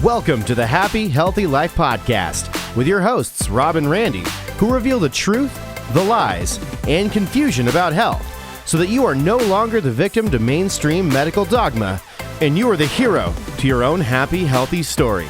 Welcome to the Happy, Healthy Life Podcast with your hosts, Rob and Randy, who reveal the truth, the lies, and confusion about health so that you are no longer the victim to mainstream medical dogma and you are the hero to your own happy, healthy story.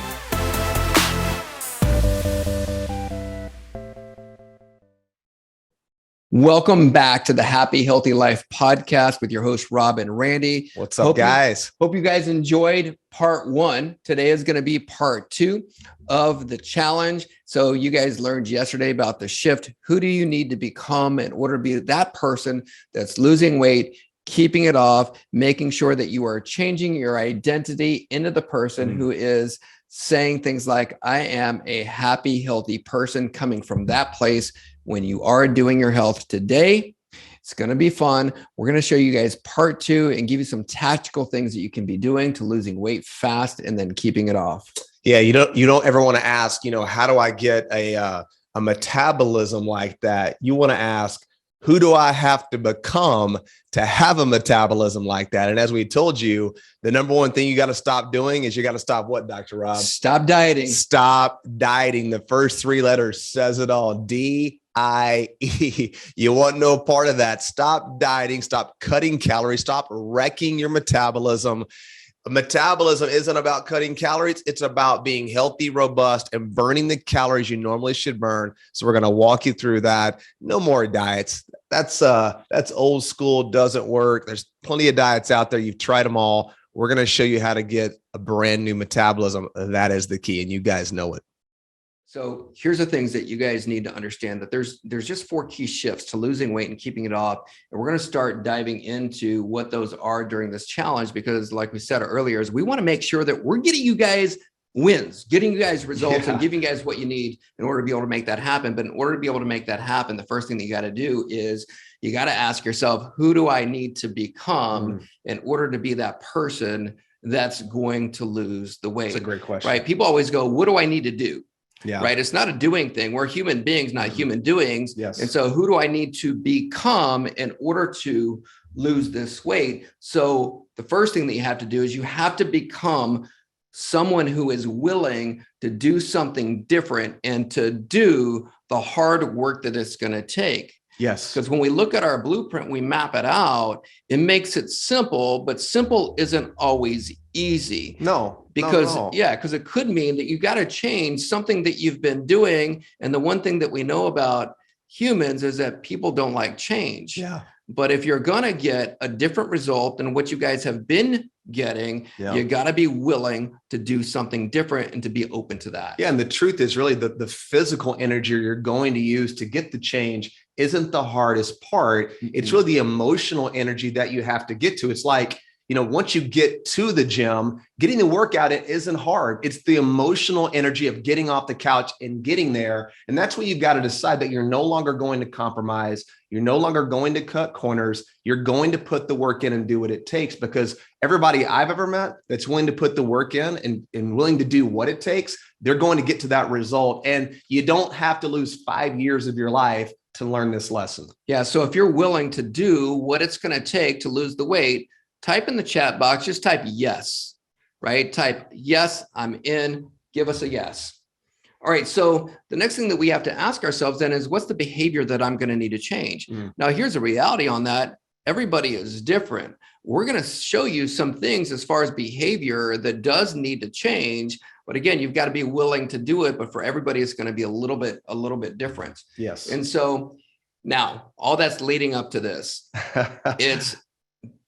Welcome back to the Happy, Healthy Life Podcast with your host, Rob and Randy. What's up, guys? Hope you guys enjoyed part one. Today is going to be part two of the challenge. So you guys learned yesterday about the shift. Who do you need to become in order to be that person that's losing weight, keeping it off, making sure that you are changing your identity into the person who is saying things like, I am a happy, healthy person, coming from that place when you are doing your health today. It's going to be fun. We're going to show you guys part two and give you some tactical things that you can be doing to losing weight fast and then keeping it off. Yeah, you don't ever want to ask, how do I get a metabolism like that? You want to ask, who do I have to become to have a metabolism like that? And as we told you, the number one thing you got to stop doing is you got to stop what, Dr. Rob? Stop dieting. Stop dieting. The first three letters says it all. D-I-E. You want no part of that. Stop dieting. Stop cutting calories. Stop wrecking your metabolism. Metabolism isn't about cutting calories. It's about being healthy, robust, and burning the calories you normally should burn. So we're going to walk you through that. No more diets. That's old school, doesn't work. There's plenty of diets out there. You've tried them all. We're going to show you how to get a brand new metabolism. That is the key, and you guys know it. So here's the things that you guys need to understand, that there's just 4 key shifts to losing weight and keeping it off. And we're going to start diving into what those are during this challenge, because like we said earlier, is we want to make sure that we're getting you guys wins, getting you guys results and giving you guys what you need in order to be able to make that happen. But in order to be able to make that happen, the first thing that you got to do is you got to ask yourself, who do I need to become in order to be that person that's going to lose the weight? That's a great question. Right? People always go, what do I need to do? Yeah. Right. It's not a doing thing. We're human beings, not human doings. Yes. And so who do I need to become in order to lose this weight? So the first thing that you have to do is you have to become someone who is willing to do something different and to do the hard work that it's going to take. Yes. Because when we look at our blueprint, we map it out. It makes it simple, but simple isn't always easy. No. Because it could mean that you got to change something that you've been doing. And the one thing that we know about humans is that people don't like change. Yeah. But if you're going to get a different result than what you guys have been getting, you got to be willing to do something different and to be open to that. Yeah. And the truth is really the physical energy you're going to use to get the change isn't the hardest part. It's really the emotional energy that you have to get to. It's like, once you get to the gym, getting the workout, it isn't hard. It's the emotional energy of getting off the couch and getting there. And that's when you've got to decide that you're no longer going to compromise. You're no longer going to cut corners. You're going to put the work in and do what it takes, because everybody I've ever met that's willing to put the work in and willing to do what it takes, they're going to get to that result. And you don't have to lose 5 years of your life to learn this lesson. Yeah. So if you're willing to do what it's going to take to lose the weight, type in the chat box, just type yes, right? Type yes, I'm in, give us a yes. All right. So the next thing that we have to ask ourselves then is, what's the behavior that I'm going to need to change? Now, here's a reality on that. Everybody is different. We're going to show you some things as far as behavior that does need to change. But again, you've got to be willing to do it. But for everybody, it's going to be a little bit different. Yes. And so now all that's leading up to this, it's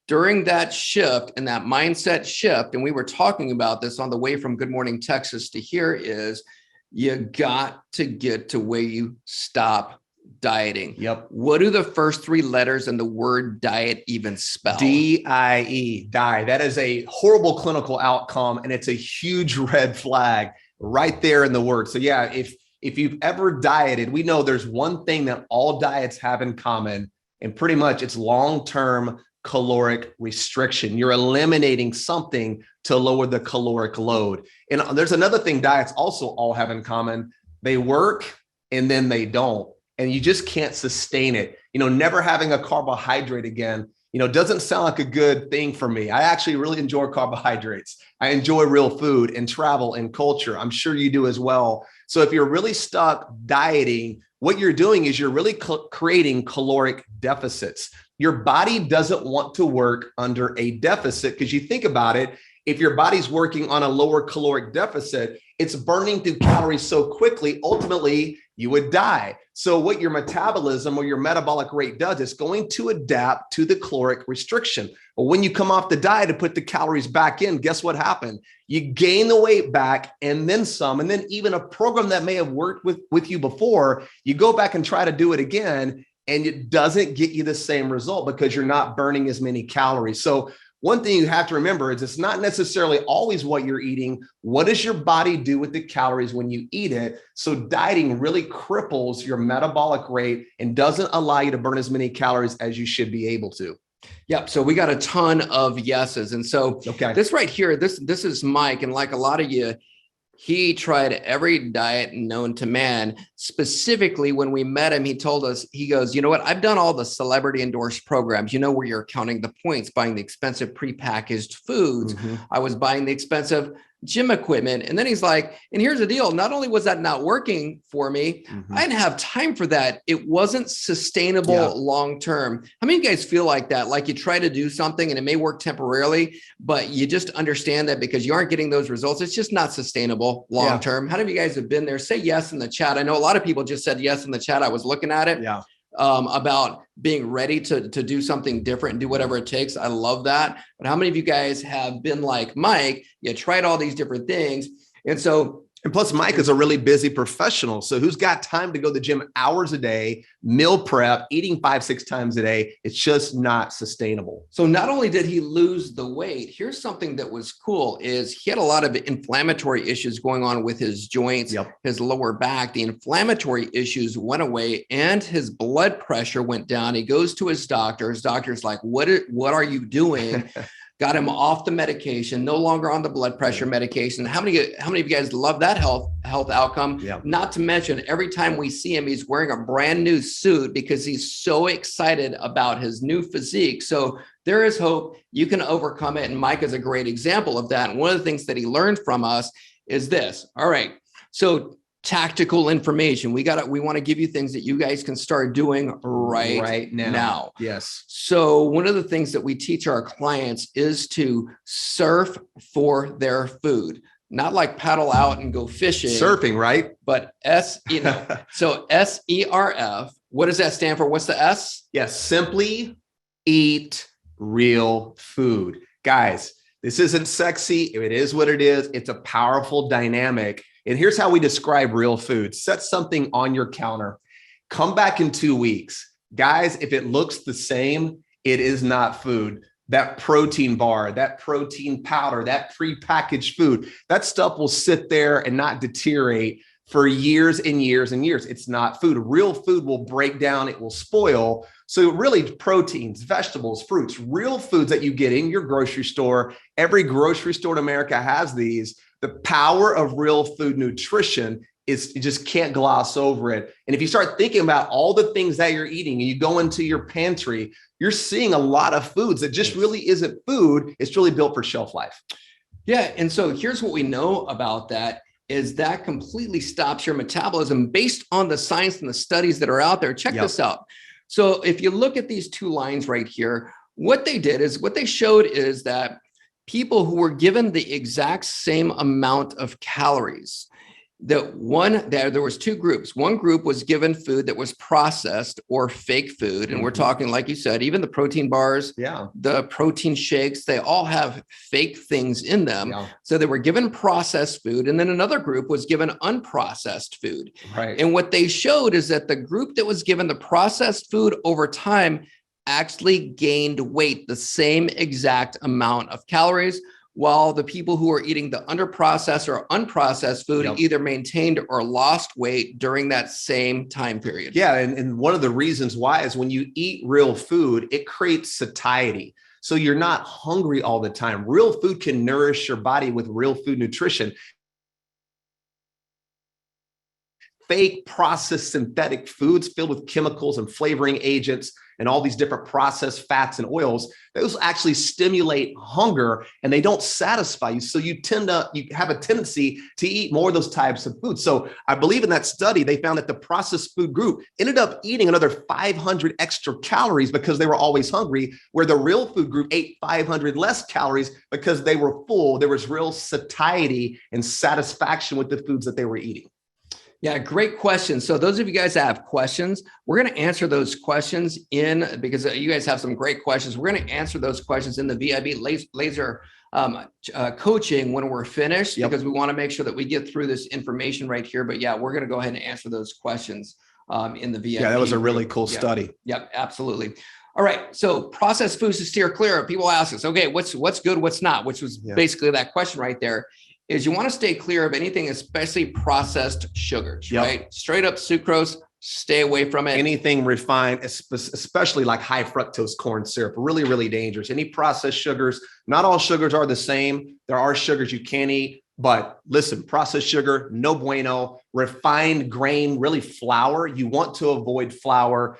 during that shift and that mindset shift. And we were talking about this on the way from Good Morning, Texas to here, is you got to get to where you stop dieting. Yep. What do the first 3 letters in the word diet even spell? D-I-E, die. That is a horrible clinical outcome, and it's a huge red flag right there in the word. So yeah, if you've ever dieted, we know there's one thing that all diets have in common, and pretty much it's long-term caloric restriction. You're eliminating something to lower the caloric load. And there's another thing diets also all have in common. They work and then they don't. and you just can't sustain it. Never having a carbohydrate again, doesn't sound like a good thing for me. I actually really enjoy carbohydrates. I enjoy real food and travel and culture. I'm sure you do as well. So if you're really stuck dieting, what you're doing is you're really creating caloric deficits. Your body doesn't want to work under a deficit, because you think about it, if your body's working on a lower caloric deficit, it's burning through calories so quickly, ultimately you would die. So what your metabolism or your metabolic rate does is going to adapt to the caloric restriction. But when you come off the diet and put the calories back in, guess what happened? You gain the weight back and then some, and then even a program that may have worked with you before, you go back and try to do it again, and it doesn't get you the same result because you're not burning as many calories. So one thing you have to remember is it's not necessarily always what you're eating. What does your body do with the calories when you eat it? So dieting really cripples your metabolic rate and doesn't allow you to burn as many calories as you should be able to. Yep. So we got a ton of yeses. And so this right here, this is Mike. And like a lot of you, he tried every diet known to man. Specifically, when we met him, he told us, he goes, you know what? I've done all the celebrity endorsed programs, where you're counting the points, buying the expensive prepackaged foods. Mm-hmm. I was buying the expensive gym equipment. And then he's like, and here's the deal. Not only was that not working for me, I didn't have time for that. It wasn't sustainable long-term. How many of you guys feel like that? Like you try to do something and it may work temporarily, but you just understand that because you aren't getting those results, it's just not sustainable long-term. How many of you guys have been there? Say yes in the chat. I know a lot of people just said yes in the chat. I was looking at it. About being ready to do something different and do whatever it takes. I love that. But how many of you guys have been like Mike? You tried all these different things. And plus Mike is a really busy professional. So who's got time to go to the gym hours a day, meal prep, eating 5-6 times a day? It's just not sustainable. So not only did he lose the weight, here's something that was cool is he had a lot of inflammatory issues going on with his joints, his lower back. The inflammatory issues went away and his blood pressure went down. He goes to his doctor. His doctor's like, what are you doing? Got him off the medication, no longer on the blood pressure medication. How many of you guys love that health outcome? Not to mention, every time we see him, he's wearing a brand new suit because he's so excited about his new physique. So there is hope. You can overcome it. And Mike is a great example of that. And one of the things that he learned from us is this. All right. So tactical information. We want to give you things that you guys can start doing right now. Yes. So one of the things that we teach our clients is to surf for their food, not like paddle out and go fishing. Surfing, right? But so SERF, what does that stand for? What's the S? Yes. Simply eat real food. Guys, this isn't sexy. It is what it is. It's a powerful dynamic. And here's how we describe real food. Set something on your counter. Come back in 2 weeks. Guys, if it looks the same, it is not food. That protein bar, that protein powder, that prepackaged food, that stuff will sit there and not deteriorate for years and years and years. It's not food. Real food will break down. It will spoil. So really proteins, vegetables, fruits, real foods that you get in your grocery store. Every grocery store in America has these. The power of real food nutrition is you just can't gloss over it. And if you start thinking about all the things that you're eating and you go into your pantry, you're seeing a lot of foods that just really isn't food. It's really built for shelf life. Yeah. And so here's what we know about that is that completely stops your metabolism based on the science and the studies that are out there. Check this out. So if you look at these two lines right here, what they showed is that people who were given the exact same amount of calories, there was two groups. One group was given food that was processed or fake food. And we're talking, like you said, even the protein bars, the protein shakes, they all have fake things in them. So they were given processed food. And then another group was given unprocessed food. And what they showed is that the group that was given the processed food over time actually gained weight, the same exact amount of calories, while the people who are eating the underprocessed or unprocessed food either maintained or lost weight during that same time period. Yeah. And one of the reasons why is when you eat real food, it creates satiety. So you're not hungry all the time. Real food can nourish your body with real food nutrition. fake processed synthetic foods filled with chemicals and flavoring agents and all these different processed fats and oils, those actually stimulate hunger and they don't satisfy you. So you have a tendency to eat more of those types of foods. So I believe in that study, they found that the processed food group ended up eating another 500 extra calories because they were always hungry, where the real food group ate 500 less calories because they were full. There was real satiety and satisfaction with the foods that they were eating. Yeah, great question. So those of you guys that have questions, we're going to answer those questions because you guys have some great questions. We're going to answer those questions in the VIB laser coaching when we're finished, because we want to make sure that we get through this information right here. But yeah, we're going to go ahead and answer those questions in the VIP. Yeah, that was a really cool study. Yep, absolutely. All right. So processed foods to steer clear of. People ask us, okay, what's good, what's not, which was basically that question right there. Is you want to stay clear of anything, especially processed sugars, right? Straight up sucrose, stay away from it. Anything refined, especially like high fructose corn syrup, really, really dangerous. Any processed sugars, not all sugars are the same. There are sugars you can eat, but listen, processed sugar, no bueno. Refined grain, really flour. You want to avoid flour.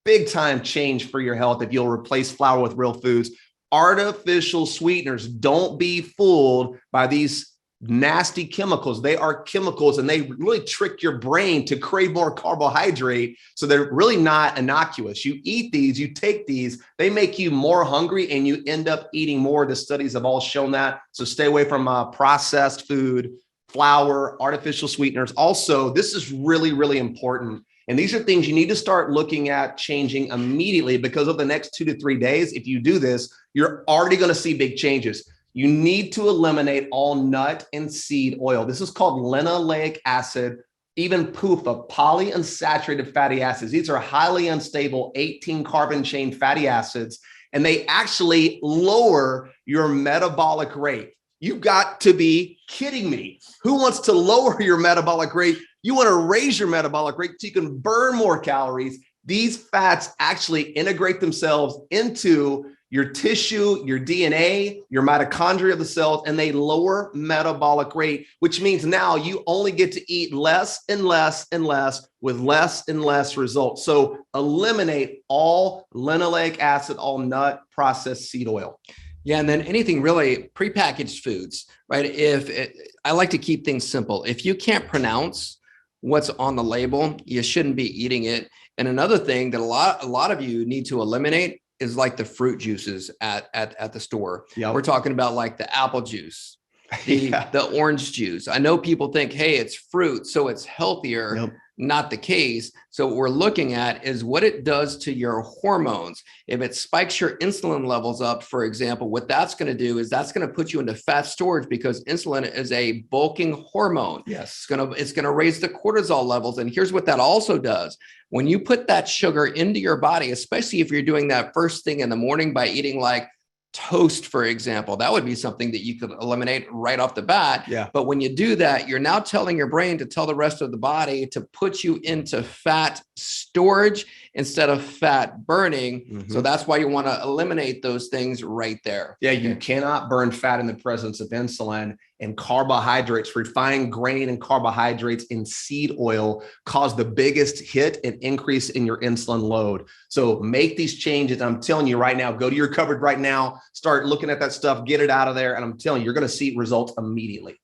Big time change for your health if you'll replace flour with real foods. Artificial sweeteners, don't be fooled by these nasty chemicals. They are chemicals and they really trick your brain to crave more carbohydrate. So they're really not innocuous. You eat these, you take these, they make you more hungry and you end up eating more. The studies have all shown that. So stay away from processed food, flour, artificial sweeteners. Also, this is really, really important. And these are things you need to start looking at changing immediately, because over the next 2 to 3 days, if you do this, you're already going to see big changes. You need to eliminate all nut and seed oil. This is called linoleic acid, even PUFA, polyunsaturated fatty acids. These are highly unstable 18 carbon chain fatty acids, and they actually lower your metabolic rate. You've got to be kidding me. Who wants to lower your metabolic rate? You want to raise your metabolic rate so you can burn more calories. These fats actually integrate themselves into your tissue, your DNA, your mitochondria of the cells, and they lower metabolic rate, which means now you only get to eat less and less and less with less and less results. So eliminate all linoleic acid, all nut processed seed oil. Yeah, and then anything really prepackaged foods, right? I like to keep things simple. If you can't pronounce what's on the label, you shouldn't be eating it. And another thing that a lot of you need to eliminate is like the fruit juices at the store. We're talking about like the apple juice, the orange juice. I know people think, hey, it's fruit, so it's healthier. Not the case. So what we're looking at is what it does to your hormones. If it spikes your insulin levels up, for example, what that's going to do is that's going to put you into fat storage, because insulin is a bulking hormone. Yes. It's going to raise the cortisol levels. And here's what that also does. When you put that sugar into your body, especially if you're doing that first thing in the morning by eating like toast, for example, that would be something that you could eliminate right off the bat. But when you do that, you're now telling your brain to tell the rest of the body to put you into fat storage instead of fat burning. So that's why you want to eliminate those things right there. Yeah, you cannot burn fat in the presence of insulin, and carbohydrates, refined grain and carbohydrates in seed oil cause the biggest hit and increase in your insulin load. So make these changes. I'm telling you right now, go to your cupboard right now, start looking at that stuff, get it out of there. And I'm telling you, you're going to see results immediately.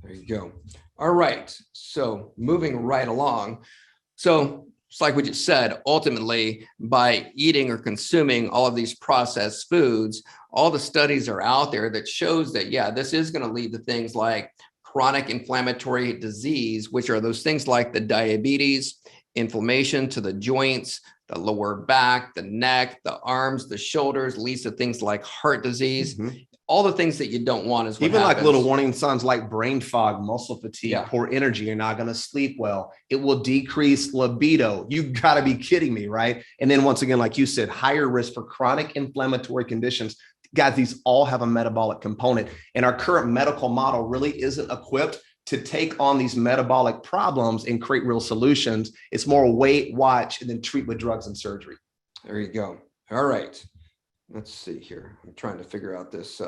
There you go. All right. So moving right along. So it's like we just said, ultimately, by eating or consuming all of these processed foods, all the studies are out there that shows that, yeah, this is going to lead to things like chronic inflammatory disease, which are those things like the diabetes, inflammation to the joints, the lower back, the neck, the arms, the shoulders, leads to things like heart disease. All the things that you don't want is what even happens. Like little warning signs like brain fog, muscle fatigue, poor energy. You're not going to sleep well. It will decrease libido. You've got to be kidding me, right? And then once again, like you said, higher risk for chronic inflammatory conditions. Guys, these all have a metabolic component, and our current medical model really isn't equipped to take on these metabolic problems and create real solutions. It's more wait, watch, and then treat with drugs and surgery. There you go. All right. Let's see here. I'm trying to figure out this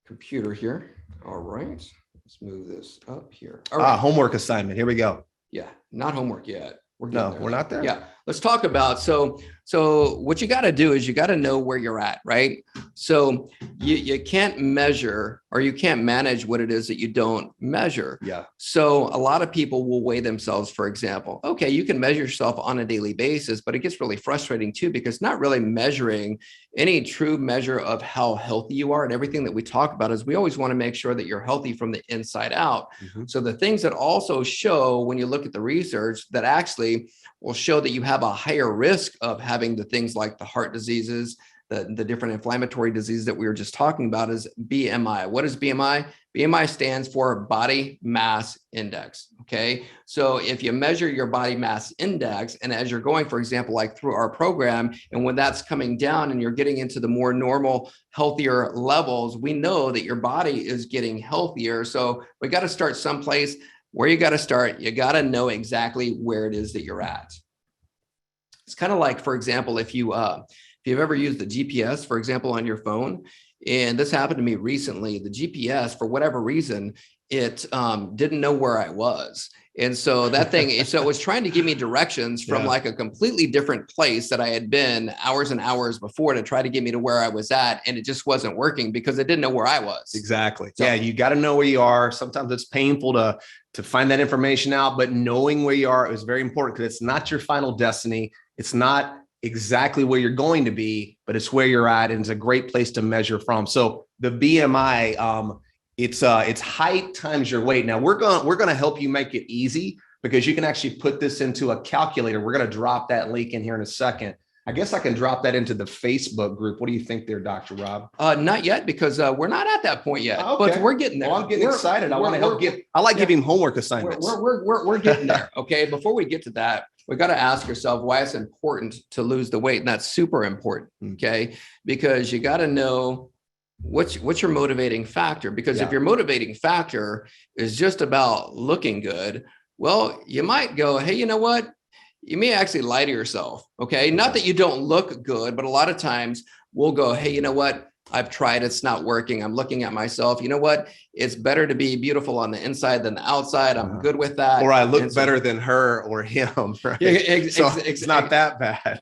computer here. All right. Let's move this up here. All right. Homework assignment. Here we go. Yeah, not homework yet. We're No, getting there. we're not there. Yeah, let's talk about so what you got to do is you got to know where you're at, right? So you can't measure or you can't manage what it is that you don't measure. Yeah. So a lot of people will weigh themselves, for example. Okay, you can measure yourself on a daily basis, but it gets really frustrating too because not really measuring any true measure of how healthy you are. And everything that we talk about is we always want to make sure that you're healthy from the inside out. Mm-hmm. So the things that also show when you look at the research that actually will show that you have a higher risk of having the things like the heart diseases, the different inflammatory diseases that we were just talking about is BMI. What is BMI? BMI stands for body mass index. Okay. So if you measure your body mass index, and as you're going, for example, like through our program, and when that's coming down and you're getting into the more normal, healthier levels, we know that your body is getting healthier. So we got to start someplace. Where you got to start, you got to know exactly where it is that you're at. It's kind of like, for example, if you've ever used the GPS, for example, on your phone, and this happened to me recently, the GPS, for whatever reason, it didn't know where I was. And so that thing, so it was trying to give me directions from like a completely different place that I had been hours and hours before to try to get me to where I was at. And it just wasn't working because it didn't know where I was. Exactly. So, yeah. You got to know where you are. Sometimes it's painful to find that information out, but knowing where you are is very important because it's not your final destiny. It's not exactly where you're going to be, but it's where you're at. And it's a great place to measure from. So the BMI, it's height times your weight. Now we're going to help you make it easy because you can actually put this into a calculator. We're going to drop that link in here in a second. I guess I can drop that into the Facebook group. What do you think there, Dr. Rob? Not yet, because we're not at that point yet, Okay. but we're getting there. Well, I'm getting excited. I want to help I like giving homework assignments. We're getting there. Okay. Before we get to that, we got to ask yourself why it's important to lose the weight. And that's super important. Okay. Because you got to know what's your motivating factor, because if your motivating factor is just about looking good, well, you might go, hey, you know what? You may actually lie to yourself. Okay. Not that you don't look good, but a lot of times we'll go, hey, you know what? I've tried, it's not working. I'm looking at myself. You know what? It's better to be beautiful on the inside than the outside. I'm good with that. Or I look better than her or him. Right? It's not that bad.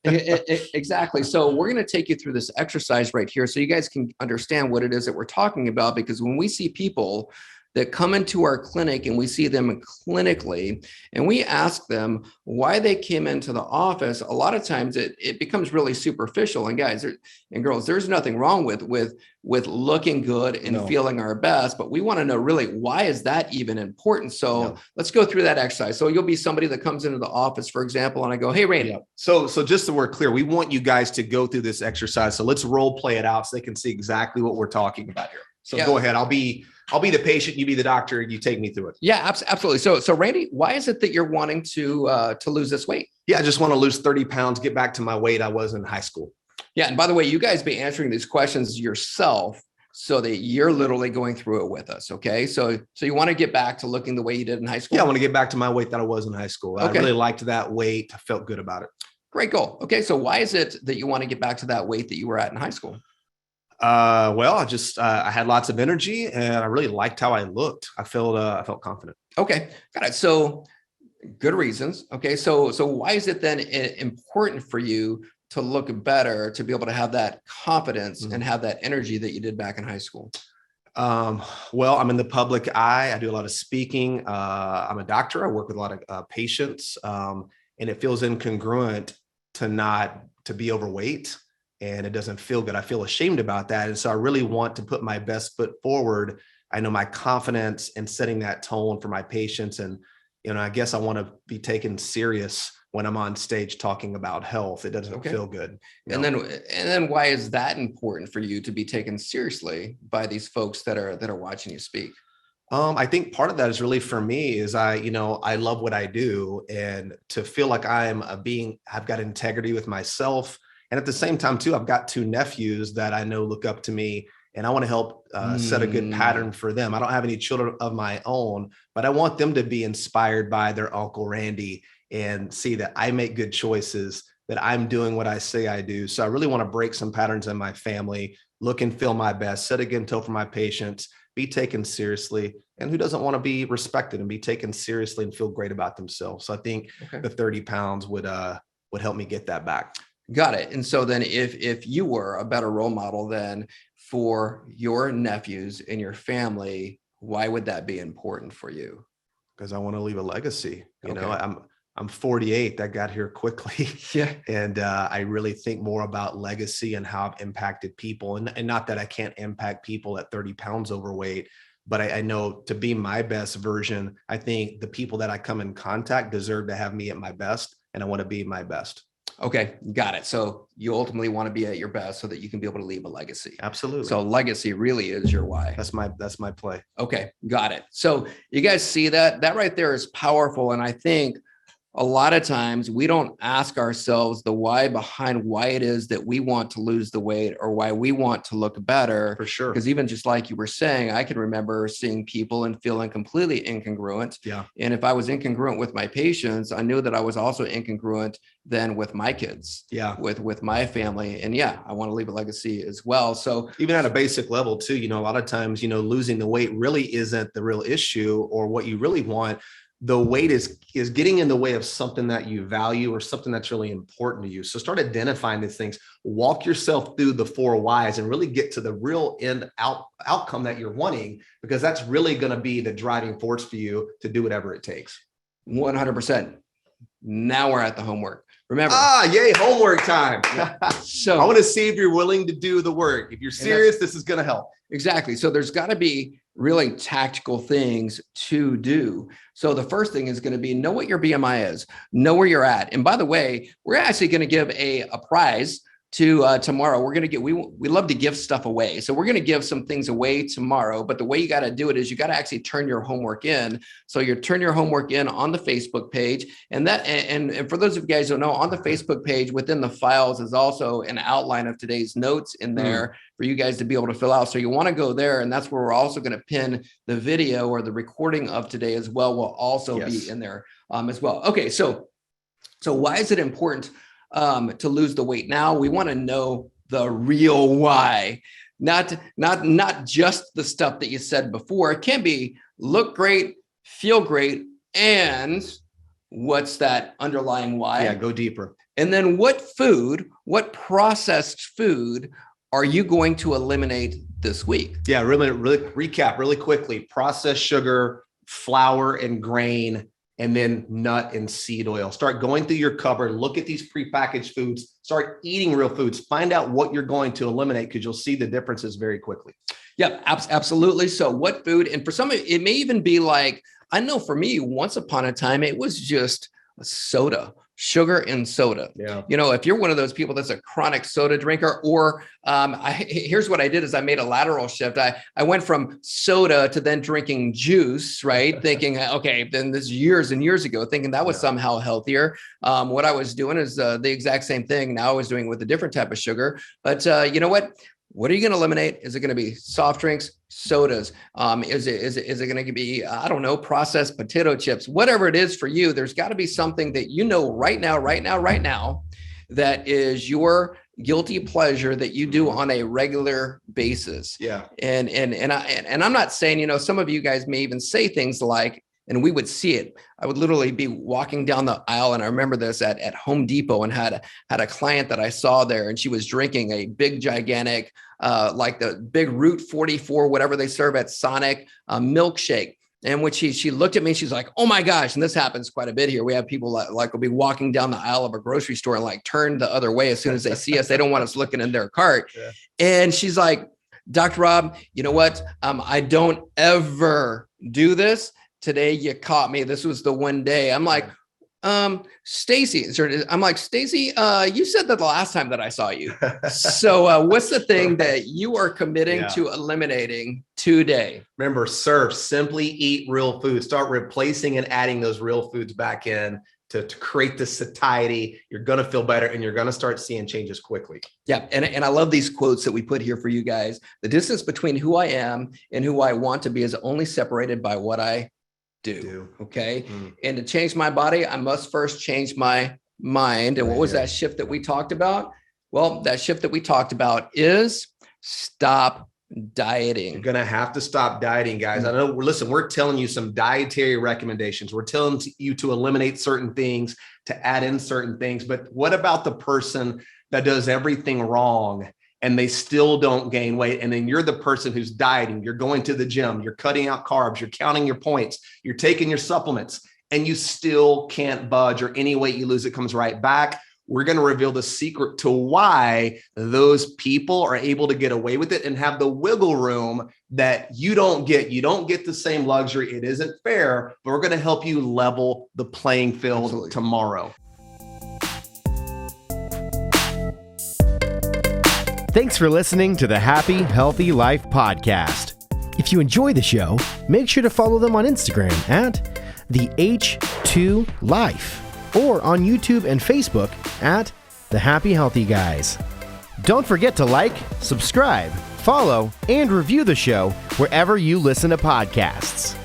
Exactly. So we're going to take you through this exercise right here so you guys can understand what it is that we're talking about. Because when we see people that come into our clinic and we see them clinically and we ask them why they came into the office, a lot of times it becomes really superficial. And guys and girls, there's nothing wrong with looking good and feeling our best, but we want to know really why is that even important? So let's go through that exercise. So you'll be somebody that comes into the office, for example, and I go, hey, Randy. So just so we're clear, we want you guys to go through this exercise. So let's role play it out so they can see exactly what we're talking about here. So go ahead. I'll be the patient. You be the doctor. You take me through it. Yeah, absolutely. So Randy, why is it that you're wanting to lose this weight? Yeah, I just want to lose 30 pounds, get back to my weight I was in high school. Yeah. And by the way, you guys be answering these questions yourself so that you're literally going through it with us. Okay. So you want to get back to looking the way you did in high school? Yeah, I want to get back to my weight that I was in high school. Okay. I really liked that weight. I felt good about it. Great goal. Okay. So why is it that you want to get back to that weight that you were at in high school? Well, I had lots of energy and I really liked how I looked. I felt confident. Okay. Got it. So good reasons. Okay. So why is it then important for you to look better, to be able to have that confidence and have that energy that you did back in high school? Well, I'm in the public eye. I do a lot of speaking. I'm a doctor. I work with a lot of patients, and it feels incongruent to be overweight. And it doesn't feel good. I feel ashamed about that. And so I really want to put my best foot forward. I know my confidence in setting that tone for my patients. And, I guess I want to be taken serious when I'm on stage talking about health. It doesn't feel good. And then why is that important for you to be taken seriously by these folks that are watching you speak? I think part of that is really for me is I love what I do, and to feel like I've got integrity with myself. And at the same time, too, I've got 2 nephews that I know look up to me, and I want to help set a good pattern for them. I don't have any children of my own, but I want them to be inspired by their Uncle Randy and see that I make good choices, that I'm doing what I say I do. So I really want to break some patterns in my family, look and feel my best, set a good tone for my patients, be taken seriously, And who doesn't want to be respected and be taken seriously and feel great about themselves? So I think the 30 pounds would help me get that back. Got it. And so then if you were a better role model then for your nephews and your family, why would that be important for you? Because I want to leave a legacy. You know, I'm 48. I got here quickly. Yeah. And I really think more about legacy and how I've impacted people. And not that I can't impact people at 30 pounds overweight, but I know to be my best version, I think the people that I come in contact deserve to have me at my best. And I want to be my best. Okay, got it. So you ultimately want to be at your best so that you can be able to leave a legacy. Absolutely. So legacy really is your why. That's my play. Okay, got it. So you guys see that right there is powerful. And I think a lot of times we don't ask ourselves the why behind why it is that we want to lose the weight or why we want to look better. For sure. Because even just like you were saying, I can remember seeing people and feeling completely incongruent. Yeah. And if I was incongruent with my patients, I knew that I was also incongruent then with my kids. Yeah. With my family. And yeah, I want to leave a legacy as well. So even at a basic level too, you know, a lot of times, you know, losing the weight really isn't the real issue or what you really want. The weight is getting in the way of something that you value or something that's really important to you. So start identifying these things, walk yourself through the 4 whys and really get to the real end outcome that you're wanting, because that's really going to be the driving force for you to do whatever it takes. 100%. Now we're at the homework. Remember. Yay, homework time. So I want to see if you're willing to do the work. If you're serious, this is going to help. Exactly. So there's got to be really tactical things to do. So the first thing is going to be know what your BMI is, know where you're at. And by the way, we're actually going to give a prize to tomorrow. We're going to get, we love to give stuff away. So we're going to give some things away tomorrow, but the way you got to do it is you got to actually turn your homework in. So you turn your homework in on the Facebook page, and that, and for those of you guys who don't know, on the Facebook page within the files is also an outline of today's notes in there for you guys to be able to fill out. So you want to go there, and that's where we're also going to pin the video or the recording of today as well will also be in there as well. Okay. So why is it important to lose the weight? Now we want to know the real why, not just the stuff that you said before. It can be look great, feel great, and what's that underlying why? Yeah, go deeper. And then what what processed food are you going to eliminate this week? Yeah, really recap really quickly. Processed sugar, flour and grain, and then nut and seed oil. Start going through your cupboard, look at these prepackaged foods, start eating real foods, find out what you're going to eliminate, because you'll see the differences very quickly. Yep, absolutely. So what food, and for some, it may even be like, I know for me, once upon a time, it was just soda, sugar and soda. Yeah. You know, if you're one of those people that's a chronic soda drinker, or here's what I did is I made a lateral shift. I went from soda to then drinking juice, right? Thinking, okay, then this years and years ago, thinking that was somehow healthier. What I was doing is the exact same thing. Now I was doing it with a different type of sugar, but you know what? What are you going to eliminate? Is it going to be soft drinks, sodas? Is it going to be, I don't know, processed potato chips, whatever it is for you? There's got to be something that you know right now, that is your guilty pleasure that you do on a regular basis. Yeah. And I'm not saying, you know, some of you guys may even say things like, and we would see it. I would literally be walking down the aisle, and I remember this at Home Depot, and had a client that I saw there, and she was drinking a big, gigantic, like the big Route 44, whatever they serve at Sonic, milkshake. And when she looked at me, she's like, "Oh my gosh!" And this happens quite a bit here. We have people like will be walking down the aisle of a grocery store and like turn the other way as soon as they see us. They don't want us looking in their cart. Yeah. And she's like, "Dr. Rob, you know what? I don't ever do this. Today you caught me. This was the one day." I'm like, Stacy, I'm like, Stacy, you said that the last time that I saw you. So what's the thing that you are committing to eliminating today? Remember, surf, simply eat real food. Start replacing and adding those real foods back in to create this satiety. You're going to feel better, and you're going to start seeing changes quickly. Yeah. And I love these quotes that we put here for you guys. The distance between who I am and who I want to be is only separated by what I do. Okay. And to change my body, I must first change my mind. And what was that shift that we talked about? Well, that shift that we talked about is stop dieting. You're going to have to stop dieting, guys. I know, listen, we're telling you some dietary recommendations. We're telling you to eliminate certain things, to add in certain things. But what about the person that does everything wrong and they still don't gain weight? And then you're the person who's dieting. You're going to the gym. You're cutting out carbs. You're counting your points. You're taking your supplements, and you still can't budge, or any weight you lose, it comes right back. We're going to reveal the secret to why those people are able to get away with it and have the wiggle room that you don't get. You don't get the same luxury. It isn't fair, but we're going to help you level the playing field tomorrow. Thanks for listening to the Happy Healthy Life podcast. If you enjoy the show, make sure to follow them on Instagram at the H2 Life, or on YouTube and Facebook at The Happy Healthy Guys. Don't forget to like, subscribe, follow, and review the show wherever you listen to podcasts.